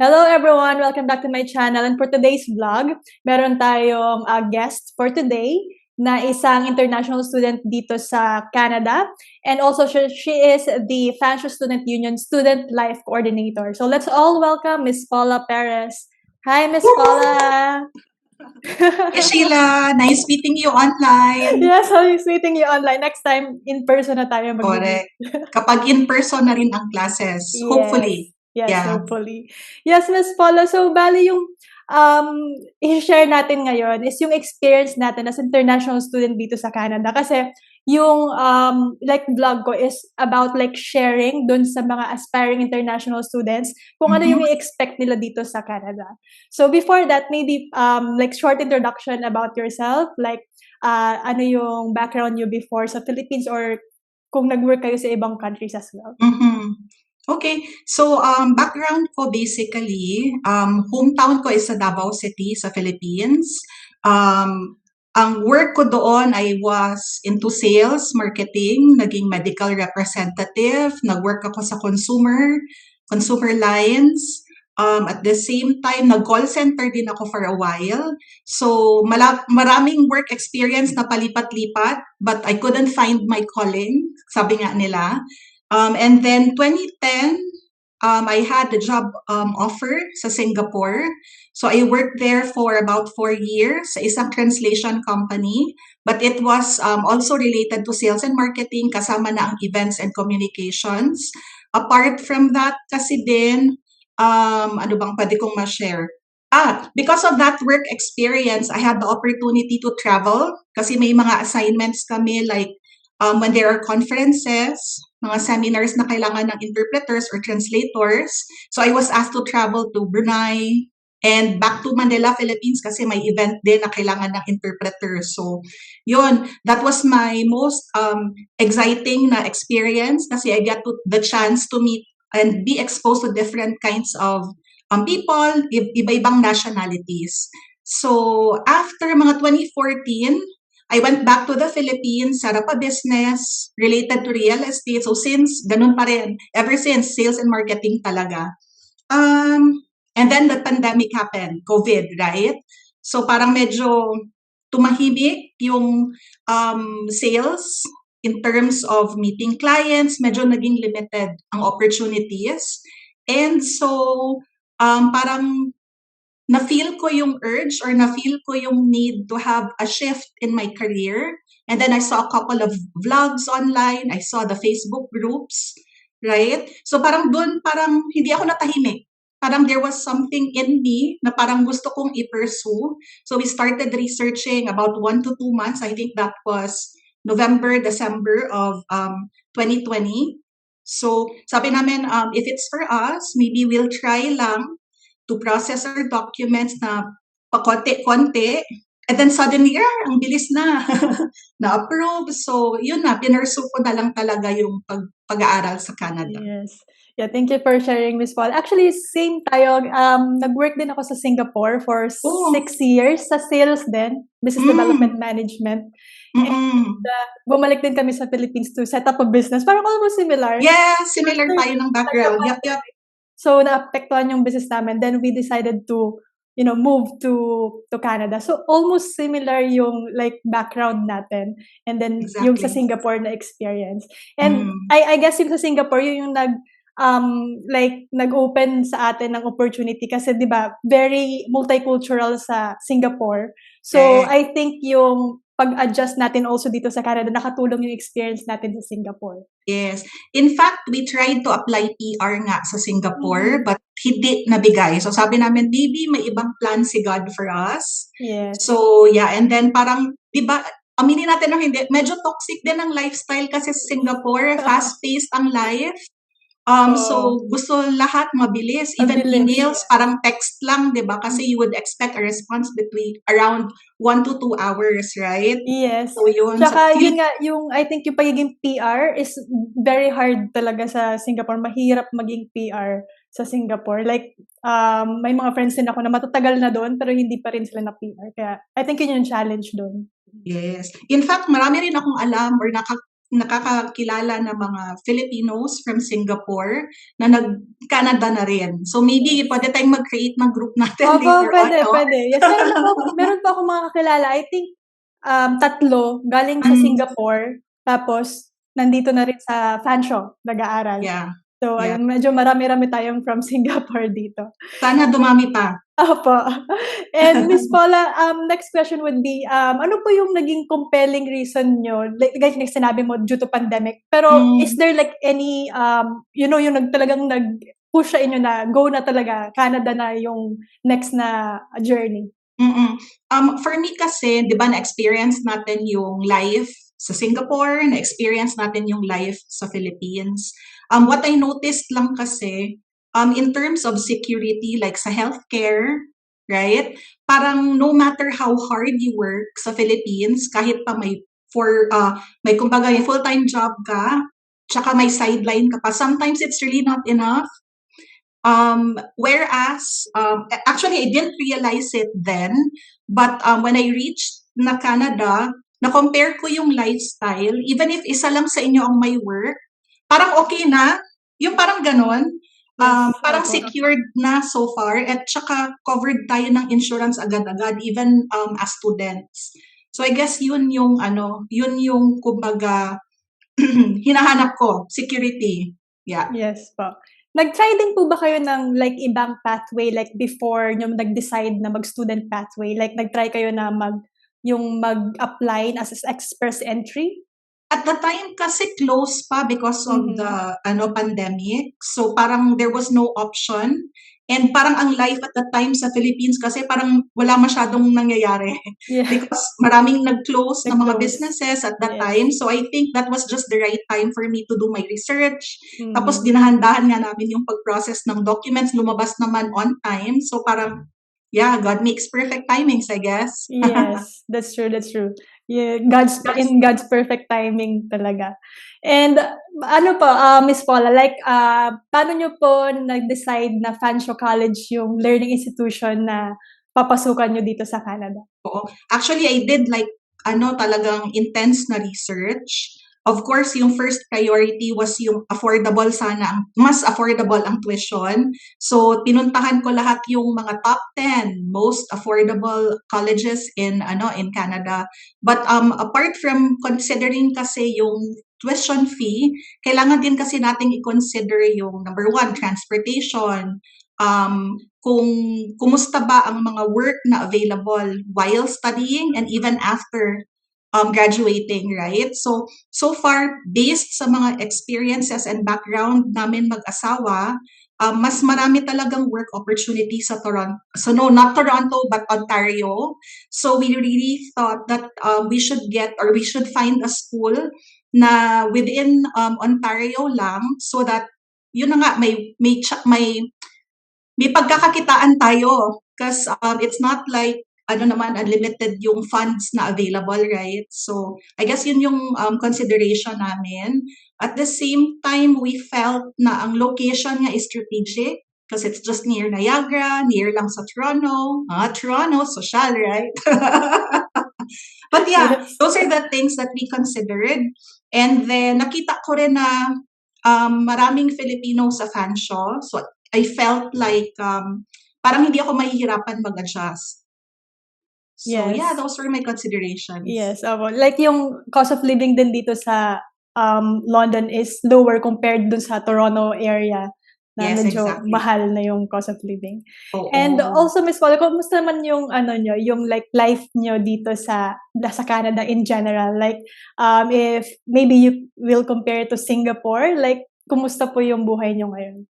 Hello everyone! Welcome back to my channel. And for today's vlog, meron tayong guest for today na isang international student dito sa Canada. And also, she is the Fanshawe Student Union Student Life Coordinator. So let's all welcome Miss Paula Perez. Hi, Miss Paula! Hey Sheila, nice meeting you online. Yes, nice meeting you online. Next time, in person na tayo mag-meet. Correct. Kapag in person na rin ang classes, hopefully. Yes, Yeah. hopefully. Yes, Miss Paula. So, bali yung i-share natin ngayon is yung experience natin as international student dito sa Canada. Kasi yung vlog ko is about sharing dun sa mga aspiring international students kung ano yung i-expect nila dito sa Canada. So, before that, maybe short introduction about yourself, ano yung background nyo before sa Philippines or kung nag-work kayo sa ibang countries as well. Okay, so background ko basically, hometown ko is sa Davao City sa Philippines. Ang work ko doon, I was into sales, marketing, naging medical representative, nag-work ako sa consumer lines. At the same time, nag-call center din ako for a while. So, maraming work experience na palipat-lipat, but I couldn't find my calling, sabi nga nila. And then 2010, I had a job offer sa Singapore. So I worked there for about 4 years sa isang translation company. But it was also related to sales and marketing, kasama na ang events and communications. Apart from that, kasi din, ano bang pwede kong ma-share? Because of that work experience, I had the opportunity to travel kasi may mga assignments kami like when there are conferences, mga seminars na kailangan ng interpreters or translators. So I was asked to travel to Brunei and back to Manila, Philippines kasi may event din na kailangan ng interpreters. So yun, that was my most exciting na experience kasi I got the chance to meet and be exposed to different kinds of people, iba-ibang nationalities. So after mga 2014, I went back to the Philippines, set up a business related to real estate. So since, ganun pa rin, ever since, sales and marketing talaga. And then the pandemic happened, COVID, right? So parang medyo tumahimik yung sales in terms of meeting clients, medyo naging limited ang opportunities. And so parang na-feel ko yung urge or na-feel ko yung need to have a shift in my career. And then I saw a couple of vlogs online. I saw the Facebook groups, right? So parang doon, parang hindi ako natahimik. Parang there was something in me na parang gusto kong i-pursue. So we started researching about 1 to 2 months. I think that was November, December of 2020. So sabi namin, if it's for us, maybe we'll try lang to process our documents na pakonti-konti. And then suddenly, ang bilis na. Na-approve. So, yun na, pinursu ko na lang talaga yung pag-aaral sa Canada. Yes. Yeah, thank you for sharing, Miss Paul. Actually, same tayo. Nag-work din ako sa Singapore for 6 years sa sales din, business development management. And bumalik din kami sa Philippines to set up a business. Parang almost similar. Yeah, similar tayo ng background. Yup. So, naapektuhan yung business namin. Then, we decided to, move to Canada. So, almost similar yung, background natin. And then, yung sa Singapore na experience. And, I guess yung sa Singapore, yung nag-open sa atin ng opportunity. Kasi, di ba, very multicultural sa Singapore. So, I think yung pag-adjust natin also dito sa Canada, nakatulong yung experience natin sa Singapore. Yes. In fact, we tried to apply PR nga sa Singapore, but hindi nabigay. So sabi namin, maybe may ibang plan si God for us. Yes. So yeah, and then parang, di ba, aminin natin o hindi, medyo toxic din ang lifestyle kasi sa Singapore, fast-paced ang life. So gusto lahat mabilis, even emails, parang text lang, di ba? Kasi you would expect a response between around 1 to 2 hours, right? Yes. So yun. Tsaka yun nga, I think yung pagiging PR is very hard talaga sa Singapore. Mahirap maging PR sa Singapore. May mga friends din ako na matatagal na doon pero hindi pa rin sila na PR. Kaya I think yun yung challenge doon. Yes. In fact, marami rin akong alam or nakakakilala na mga Filipinos from Singapore na nag-Canada na rin. So maybe pwede tayong mag-create ng group natin Opo, later on, pwede, no? pwede. Yes, meron po akong mga kakilala. I think 3 galing sa Mm. Singapore, tapos nandito na rin sa Fanshawe nag-aaral. Yeah. So Yeah. ayun, medyo marami-rami tayong from Singapore dito. Sana dumami pa. Opo. And Miss Paula, next question would be, ano po yung naging compelling reason niyo? Like sinabi mo due to pandemic, pero is there like any, yung talagang nag-push sa inyo na go na talaga, Canada na yung next na journey? For me kasi, 'di ba, na-experience natin yung life sa Singapore, na-experience natin yung life sa Philippines. What I noticed lang kasi, in terms of security, like sa healthcare, right? Parang no matter how hard you work sa Philippines, kahit pa may kumbaga may full-time job ka, tsaka may sideline ka pa, sometimes it's really not enough. Whereas, actually, I didn't realize it then, but when I reached na Canada, na-compare ko yung lifestyle, even if isa lang sa inyo ang may work, parang okay na, yung parang ganon. Parang secured na so far, at saka covered tayo ng insurance agad-agad, even as students. So I guess yun yung kumbaga hinahanap ko, security. Yeah. Yes po. Nag-try din po ba kayo ng like ibang pathway, like before nyo nag-decide na mag-student pathway? Like nag-try kayo na mag-apply as express entry? At the time kasi close pa because of the pandemic. So parang there was no option. And parang ang life at the time sa Philippines kasi parang wala masyadong nangyayari. Yeah. Because maraming nag-close na mga Nag-close. businesses at that Yes. time. So I think that was just the right time for me to do my research. Mhm. Tapos dinahan-dahan nga namin yung pag-process ng documents, lumabas naman on time. So parang, yeah, God makes perfect timings, I guess. Yes, that's true, that's true. Yeah, God's perfect timing talaga. And ano po, Miss Paula, like paano niyo po nag-decide na Fanshawe College yung learning institution na papasukan niyo dito sa Canada? Oo. Actually, I did like talagang intense na research. Of course, yung first priority was yung affordable sana, mas affordable ang tuition. So, pinuntahan ko lahat yung mga top 10 most affordable colleges in Canada. But apart from considering kasi yung tuition fee, kailangan din kasi nating i-consider yung number 1, transportation, kung kumusta ba ang mga work na available while studying and even after graduating, right? So far, based sa mga experiences and background namin mag-asawa, mas marami talagang work opportunity sa Toronto. So no, not Toronto, but Ontario. So we really thought that we should find a school na within Ontario lang, so that yun na nga, may pagkakakitaan tayo. Because it's not like unlimited yung funds na available, right? So I guess yun yung consideration namin. At the same time, we felt na ang location niya is strategic because it's just near Niagara, near lang sa Toronto. Toronto, social, right? But yeah, Yes. those are the things that we considered. And then nakita ko rin na maraming Filipino sa Fanshawe. So I felt like parang hindi ako mahihirapan mag-adjust. So Yes. yeah, those were my considerations. Yes, like yung cost of living din dito sa London is lower compared dun sa Toronto area na Yes, medyo exactly. mahal na yung cost of living. Oo. And also, Miss Paula, kumusta naman yung yung like life nyo dito sa Canada in general? Like if maybe you will compare to Singapore, like kumusta po yung buhay nyo ngayon?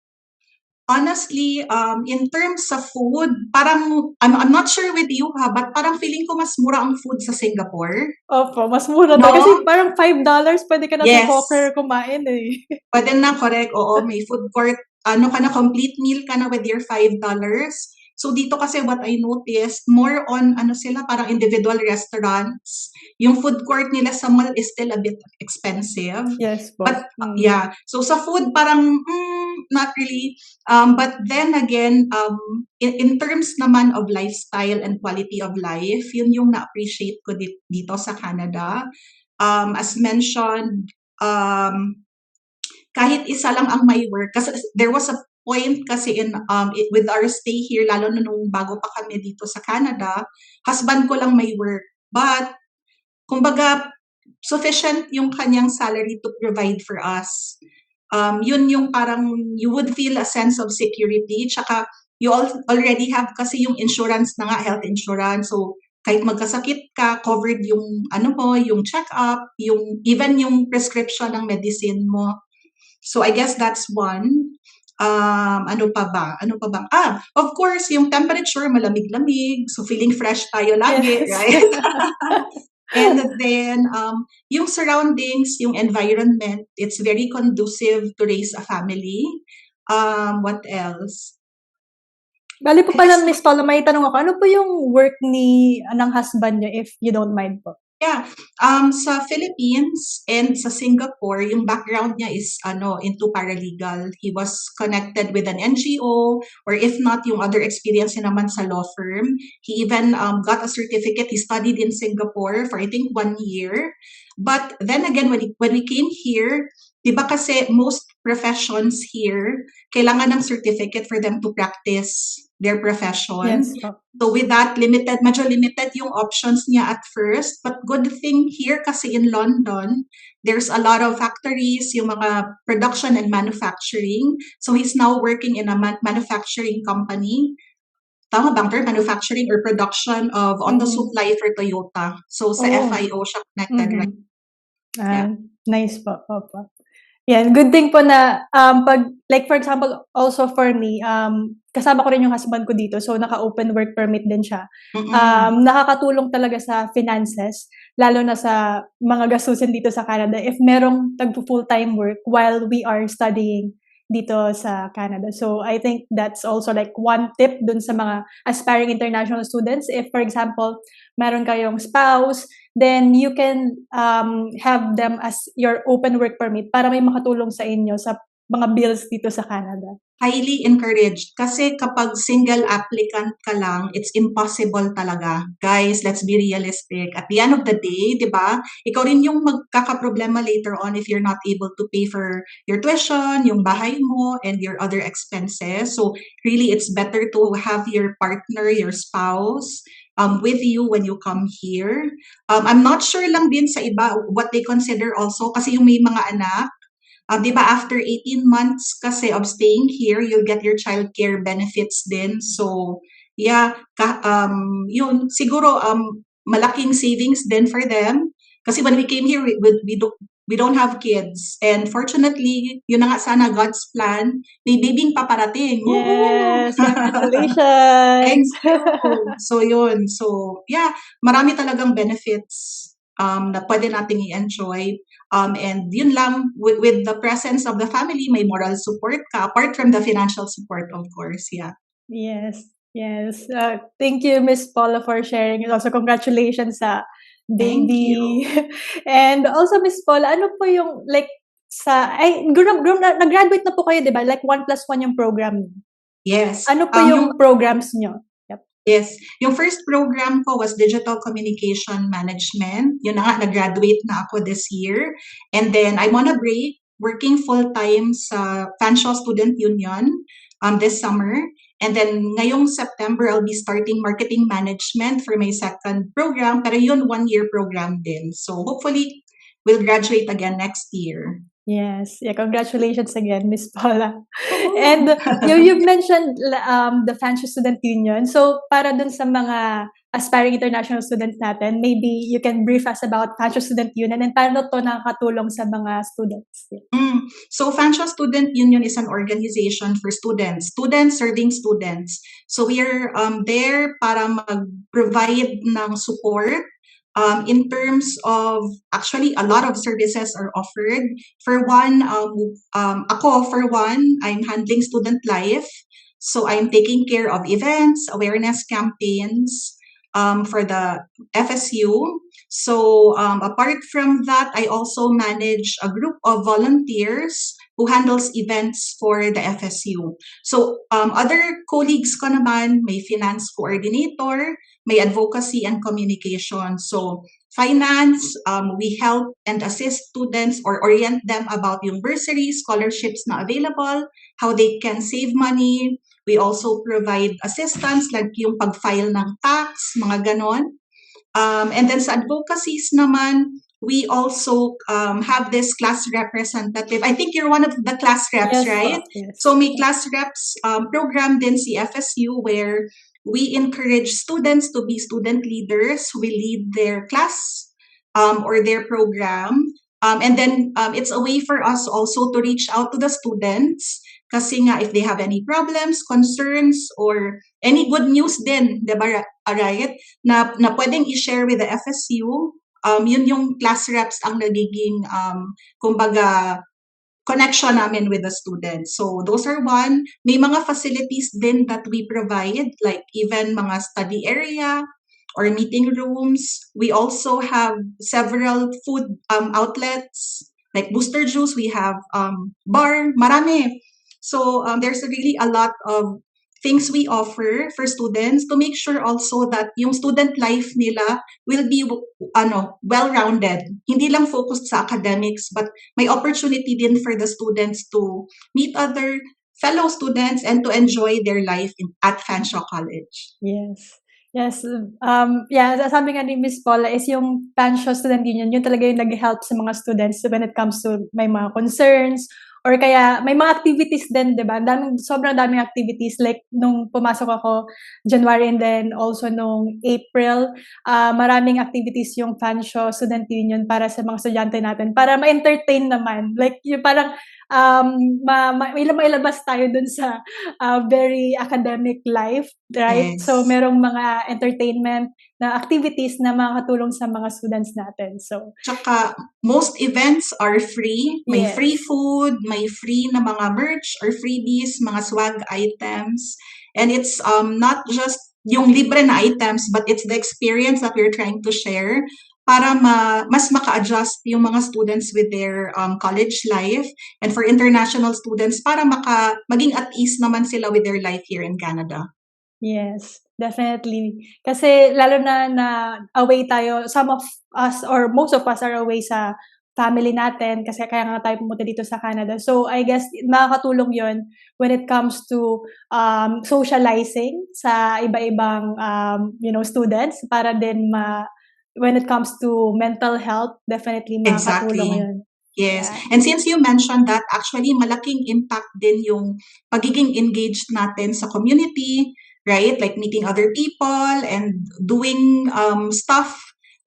Honestly, in terms of food, parang, I'm not sure with you but parang feeling ko mas mura ang food sa Singapore. Opo, mas mura No? daw. Kasi parang $5 pwede ka na Yes. sa Hawker kumain eh. Pwede na, correct. Oo, may food court, complete meal ka na with your $5. So dito kasi what I noticed, more on sila, parang individual restaurants. Yung food court nila sa mall is still a bit expensive. Yes po. But yeah, so sa food parang not really. But then again, in terms naman of lifestyle and quality of life, yun yung na-appreciate ko dito sa Canada. As mentioned, kahit isa lang ang may work, kasi there was a point kasi with our stay here, lalo na nung bago pa kami dito sa Canada, husband ko lang may work. But, kumbaga, sufficient yung kanyang salary to provide for us. Yun yung parang you would feel a sense of security. Tsaka you already have kasi yung insurance na nga, health insurance. So, kahit magkasakit ka, covered yung yung check-up, even yung prescription ng medicine mo. So, I guess that's one. Ano pa ba? Of course, yung temperature, malamig-lamig. So, feeling fresh tayo lagi, Yes. right? And then, yung surroundings, yung environment, it's very conducive to raise a family. What else? Bale po pala, Miss Paula, may tanong ako. Ano po yung work ng husband niyo, if you don't mind po? Yeah. Sa Philippines and sa Singapore, yung background niya is into paralegal. He was connected with an NGO, or if not, yung other experience niya naman sa law firm. He even got a certificate. He studied in Singapore for I think 1 year. But then again, when we came here, di ba kasi most professions here, kailangan ng certificate for them to practice their profession. Yes po. So with that, medyo limited yung options niya at first. But good thing here kasi in London, there's a lot of factories, yung mga production and manufacturing. So he's now working in a manufacturing company. Tama bang term? Manufacturing or production of auto supply for Toyota. So sa FIO siya connected, right? Yeah. Nice po. Opo. Yan, good thing po na like for example, also for me, kasama ko rin yung husband ko dito, so naka-open work permit din siya. Nakakatulong talaga sa finances, lalo na sa mga gastusin dito sa Canada if merong full-time work while we are studying dito sa Canada. So I think that's also like one tip dun sa mga aspiring international students. If for example, meron kayong spouse, then you can have them as your open work permit para may makatulong sa inyo sa mga bills dito sa Canada. Highly encouraged. Kasi kapag single applicant ka lang, it's impossible talaga. Guys, let's be realistic. At the end of the day, di ba, ikaw rin yung magkakaproblema later on if you're not able to pay for your tuition, yung bahay mo, and your other expenses. So, really, it's better to have your partner, your spouse, with you when you come here. I'm not sure lang din sa iba what they consider also kasi yung may mga anak, di ba after 18 months kasi of staying here, you'll get your childcare benefits din. So, yeah, yun, siguro malaking savings din for them. Kasi when we came here, we don't have kids. And fortunately, yun na nga sana God's plan, may babying paparating. Yes, congratulations! Thanks you. So, yun. So, yeah, marami talagang benefits na pwede nating i-enjoy. And yun lang, with the presence of the family, may moral support ka, apart from the financial support, of course, yeah. Yes. Thank you, Miss Paula, for sharing. And also, congratulations sa baby. Thank you. And also, Miss Paula, ano po yung, like, nag-graduate na po kayo, di ba? Like, 1+1 yung program niyo. Yes. Ano po yung programs niyo? Yes. Yung first program ko was Digital Communication Management. Yun na nga, nag-graduate na ako this year. And then, I'm on a break, working full-time sa Fanshawe Student Union this summer. And then, ngayong September, I'll be starting Marketing Management for my second program. Pero yun, 1-year program din. So, hopefully, we'll graduate again next year. Yes. Yeah, congratulations again, Miss Paula. And you've mentioned the Fanshawe Student Union. So, para dun sa mga aspiring international students natin, maybe you can brief us about Fanshawe Student Union and paano to nakakatulong sa mga students. So, Fanshawe Student Union is an organization for students serving students. So, we are there para mag-provide ng support. In terms of, actually, a lot of services are offered. For one, I'm handling student life. So I'm taking care of events, awareness campaigns for the FSU. So apart from that, I also manage a group of volunteers who handles events for the FSU. So, other colleagues ko naman, may finance coordinator, may advocacy and communication. So, finance, we help and assist students or orient them about yung bursaries, scholarships na available, how they can save money. We also provide assistance like yung pag-file ng tax, mga ganon. And then sa advocacies naman, we also have this class representative. I think you're one of the class reps, Yes po, right? yes. So may class reps program din si FSU where we encourage students to be student leaders who will lead their class or their program. And then it's a way for us also to reach out to the students kasi nga if they have any problems, concerns, or any good news din, di ba, right? Na pwedeng i-share with the FSU, yun yung class reps ang nagiging, kumbaga, connection namin with the students. So those are one. May mga facilities din that we provide, like even mga study area or meeting rooms. We also have several food outlets, like Booster Juice, we have bar, marami. So there's really a lot of things we offer for students to make sure also that yung student life nila will be well-rounded. Hindi lang focused sa academics, but may opportunity din for the students to meet other fellow students and to enjoy their life at Fanshawe College. Yes. Yes, yeah, sabi nga ni Miss Paula is yung Fanshawe Student Union, yun talaga yung nag-help sa mga students when it comes to may mga concerns or kaya may mga activities din, 'di ba? Sobrang daming activities like nung pumasok ako January and then also nung April, maraming activities yung Fanshawe Student Union para sa mga estudyante natin para ma-entertain naman. Like yung parang mailabas tayo dun sa very academic life, right? Yes. So merong mga entertainment na activities na makakatulong sa mga students natin. So Tsaka, most events are free. May Yes. free food, may free na mga merch or freebies, mga swag items. And it's not just yung libre na items, but it's the experience that we're trying to share para mas maka-adjust yung mga students with their college life. And for international students, para maging at ease naman sila with their life here in Canada. Yes, definitely. Kasi lalo na away tayo, some of us or most of us are away sa family natin kasi kaya nga tayo pumunta dito sa Canada. So I guess makakatulong 'yon when it comes to socializing sa iba-ibang students para din when it comes to mental health, definitely makakatulong Exactly. 'yon. Yes. Yeah. And since you mentioned that, actually malaking impact din yung pagiging engaged natin sa community, right? Like meeting other people and doing stuff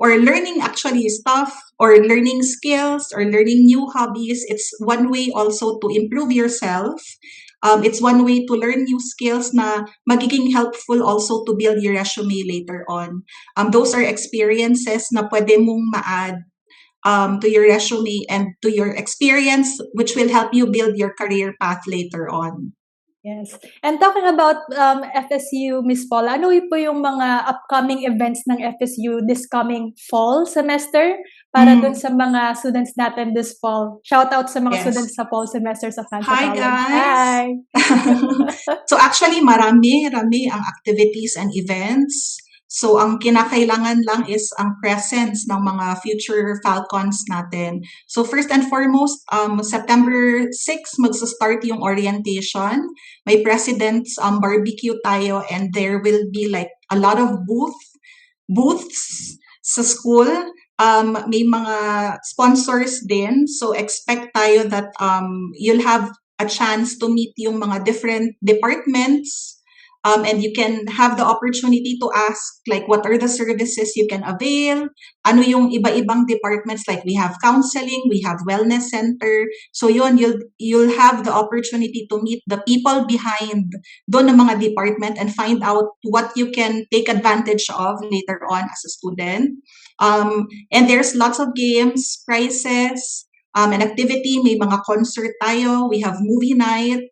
or learning actually stuff or learning skills or learning new hobbies. It's one way also to improve yourself. It's one way to learn new skills na magiging helpful also to build your resume later on. Those are experiences na pwede mong ma-add to your resume and to your experience, which will help you build your career path later on. Yes. And talking about FSU, Miss Paula, ano po yung mga upcoming events ng FSU this coming fall semester para dun sa mga students natin this fall? Shout out sa mga Yes. students sa fall semester sa Fanshawe Hi, College. guys. Hi! So actually, marami ang activities and events. So ang kinakailangan lang is ang presence ng mga future Falcons natin. So first and foremost, September 6 magsa-start yung orientation. May president's barbecue tayo and there will be like a lot of booths sa school. May mga sponsors din. So expect tayo that you'll have a chance to meet yung mga different departments. And you can have the opportunity to ask like what are the services you can avail, ano yung iba-ibang departments, like we have counseling, we have wellness center. So yun, you'll have the opportunity to meet the people behind doon ng mga department and find out what you can take advantage of later on as a student. And there's lots of games, prizes, and activity. May mga concert tayo, we have movie night.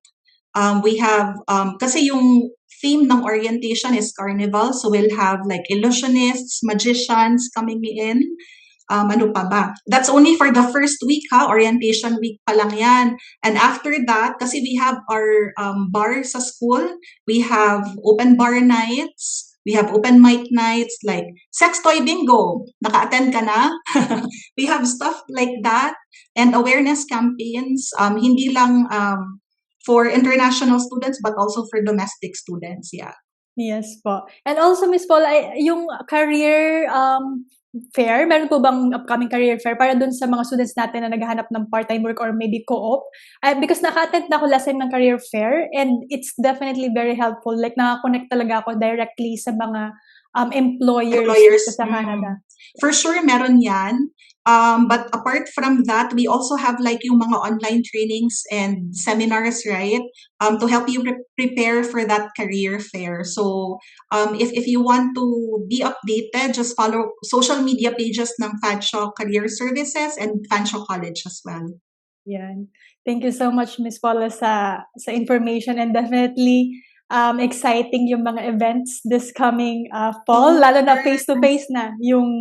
We have, kasi yung theme ng orientation is carnival, so we'll have like illusionists, magicians coming in. ano pa ba? That's only for the first week ha, orientation week pa lang yan. And after that, kasi we have our bar sa school, we have open bar nights, we have open mic nights, like sex toy bingo. Naka-attend ka na? We have stuff like that and awareness campaigns, hindi lang for international students but also for domestic students, yeah. Yes po. And also, Miss Paula, yung career fair, meron po bang upcoming career fair para dun sa mga students natin na naghahanap ng part-time work or maybe co-op? Because naka-attend na ako last time ng career fair and it's definitely very helpful. Like, nakakonect talaga ako directly sa mga employers dito sa Canada. For sure, meron yan. But apart from that, we also have like yung mga online trainings and seminars, right? To help you prepare for that career fair. So, if you want to be updated, just follow social media pages ng Fanshawe Career Services and Fanshawe College as well. Yan. Thank you so much, Miss Paula, sa information and definitely exciting yung mga events this coming fall, lalo na face-to-face na yung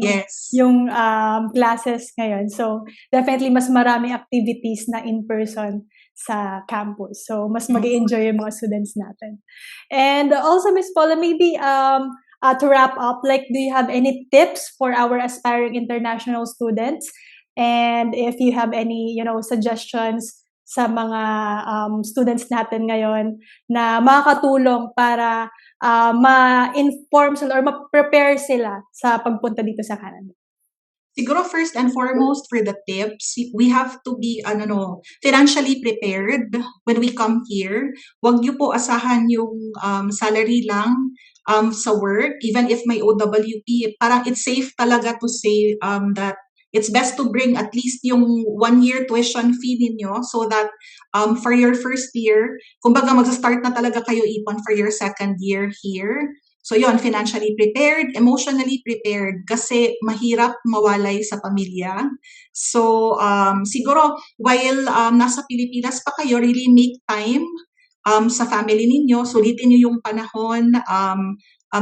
classes ngayon. So, definitely mas maraming activities na in-person sa campus. So, mas mag-enjoy yung mga students natin. And also, Miss Paula, maybe to wrap up, like, do you have any tips for our aspiring international students? And if you have any, suggestions sa mga students natin ngayon na makakatulong para ma-inform sila or ma-prepare sila sa pagpunta dito sa Canada. Siguro first and foremost for the tips, we have to be financially prepared when we come here. Huwag niyo po asahan yung salary lang sa work, even if may OWP. Parang it's safe talaga to say that it's best to bring at least yung 1-year tuition fee ninyo so that for your first year, kumbaga magsa-start na talaga kayo ipon for your second year here. So yon, financially prepared, emotionally prepared kasi mahirap mawalay sa pamilya. So siguro while nasa Pilipinas pa kayo, really make time sa family ninyo, sulitin niyo yung panahon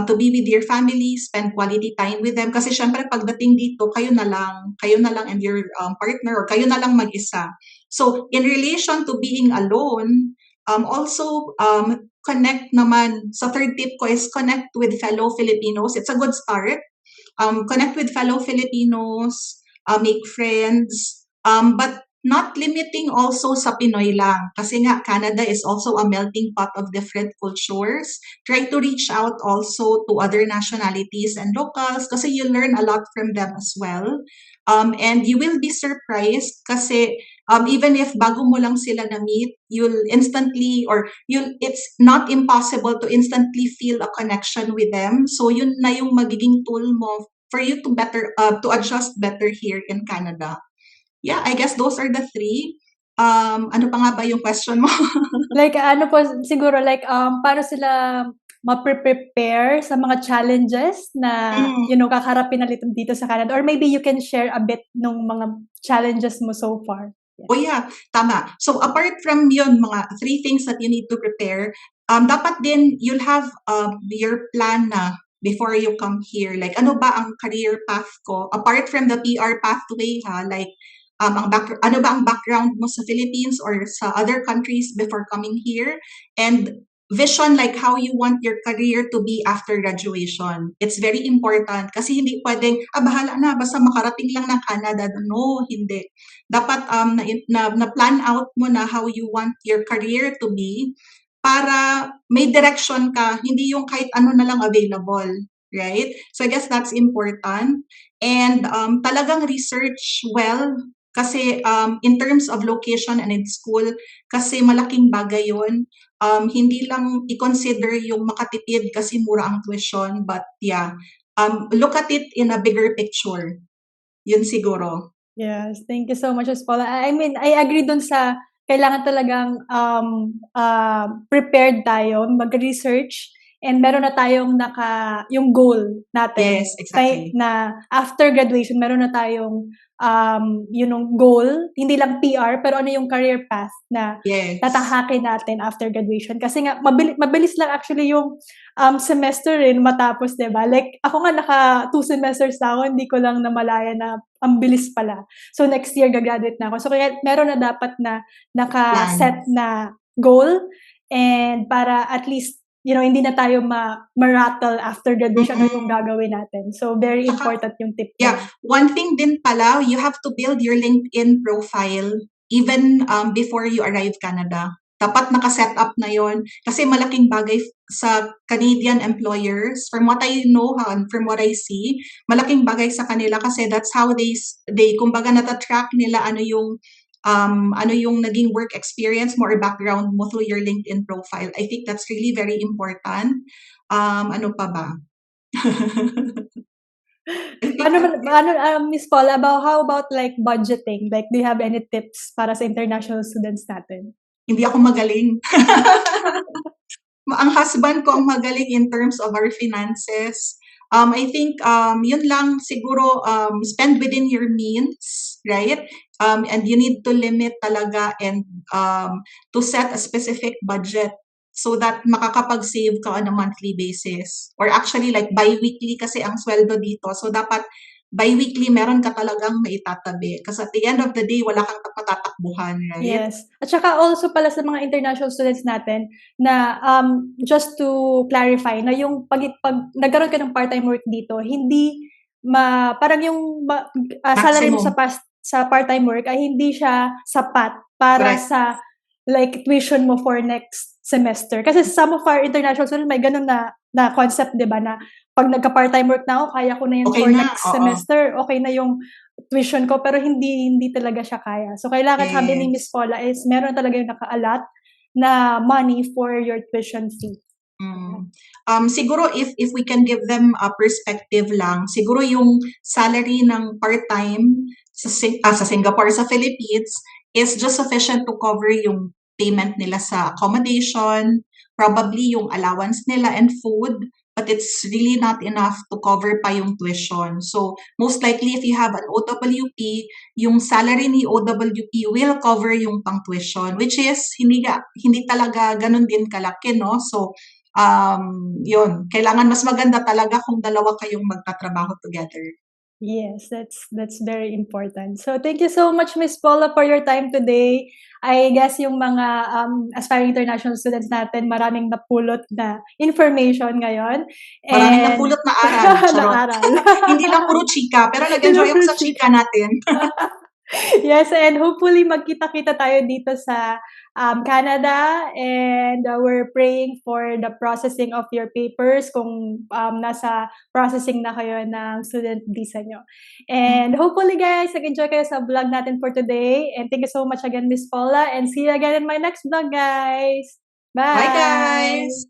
to be with your family, spend quality time with them. Kasi syempre pagdating dito, kayo na lang and your partner or kayo na lang mag-isa. So in relation to being alone, also connect naman. So third tip ko is connect with fellow Filipinos. It's a good start. Connect with fellow Filipinos, make friends, but not limiting also sa Pinoy lang. Kasi nga, Canada is also a melting pot of different cultures. Try to reach out also to other nationalities and locals kasi you learn a lot from them as well. And you will be surprised kasi even if bago mo lang sila na-meet, you'll instantly it's not impossible to instantly feel a connection with them. So yun na yung magiging tool mo for you to to adjust better here in Canada. Yeah, I guess those are the 3. Ano pa nga ba yung question mo? Like, siguro, like, paano sila ma-prepare sa mga challenges na, kakarapin na dito sa Canada? Or maybe you can share a bit ng mga challenges mo so far. Yeah. Oh yeah, tama. So apart from yun, mga 3 things that you need to prepare, dapat din you'll have your plan na before you come here. Like, ano ba ang career path ko? Apart from the PR pathway, like, ano ba ang background mo sa Philippines or sa other countries before coming here? And vision, like how you want your career to be after graduation. It's very important kasi hindi pwedeng, bahala na, basta makarating lang ng Canada. No, hindi. Dapat na-plan out mo na how you want your career to be para may direction ka, hindi yung kahit ano na lang available. Right? So I guess that's important. And talagang research well kasi in terms of location and in school, kasi malaking bagay yun. Hindi lang i-consider yung makatipid kasi mura ang tuition, but yeah, look at it in a bigger picture. Yun siguro. Yes, thank you so much, Paula. I mean, I agree dun sa kailangan talagang prepared tayo, mag-research, and meron na tayong yung goal natin. Yes, exactly. Na after graduation, meron na tayong goal, hindi lang PR, pero ano yung career path na Yes. tatahakin natin after graduation. Kasi nga, mabilis lang actually yung semester rin matapos, diba? Like, ako nga naka 2 semesters na ako, hindi ko lang namalaya na ang bilis pala. So, next year, gagraduate na ako. So, kaya meron na dapat na naka-set na goal, and para at least, hindi na tayo ma-rattle after graduation ano yung gagawin natin. So, very important yung tip na Yeah, one thing din pala, you have to build your LinkedIn profile even before you arrive Canada. Dapat naka-set up na yon kasi malaking bagay sa Canadian employers. From what I know and from what I see, malaking bagay sa kanila kasi that's how they kumbaga nata-track nila ano yung naging work experience mo or background mo through your LinkedIn profile. I think that's really very important. Ano pa ba? Miss Paula, how about like budgeting? Like, do you have any tips para sa international students natin? Hindi ako magaling. Ang husband ko ang magaling in terms of our finances. I think yun lang siguro, spend within your means, right? And you need to limit talaga and to set a specific budget so that makakapag-save ka on a monthly basis. Or actually like bi-weekly kasi ang sweldo dito. So dapat bi-weekly meron ka talagang maitatabi. Kasi at the end of the day, wala kang matatakbuhan, right? Yes. At saka also pala sa mga international students natin na just to clarify na yung pag nagkaroon ka ng part-time work dito, hindi parang yung salary mo sa part-time work ay hindi siya sapat para Correct. sa like tuition mo for next semester. Kasi some of our international students may ganun na concept, 'di ba, na pag nagka-part-time work na ako, kaya ko na yun Okay for na, next oo. semester, okay na yung tuition ko, pero hindi talaga siya kaya. So, kailangan, sabi ni Yes. Miss Paula, is meron talaga yung naka-allot na money for your tuition fee. Siguro if we can give them a perspective lang, siguro yung salary ng part-time sa Singapore, sa Philippines, is just sufficient to cover yung payment nila sa accommodation, probably yung allowance nila and food, but it's really not enough to cover pa yung tuition. So, most likely if you have an OWP, yung salary ni OWP will cover yung pang tuition, which is hindi talaga ganun din kalaki, no? So, yun, kailangan mas maganda talaga kung dalawa kayong magtatrabaho together. Yes, that's very important. So, thank you so much, Miss Paula, for your time today. I guess yung mga aspiring international students natin, maraming napulot na information ngayon. Maraming napulot na aral. Charot. Hindi lang puro chika, pero nag-enjoy ako sa chika natin. Yes, and hopefully magkita-kita tayo dito sa Canada, and we're praying for the processing of your papers kung nasa processing na kayo ng student visa nyo. And hopefully guys, nag-enjoy kayo sa vlog natin for today, and thank you so much again, Miss Paula, and see you again in my next vlog, guys. Bye! Bye, guys!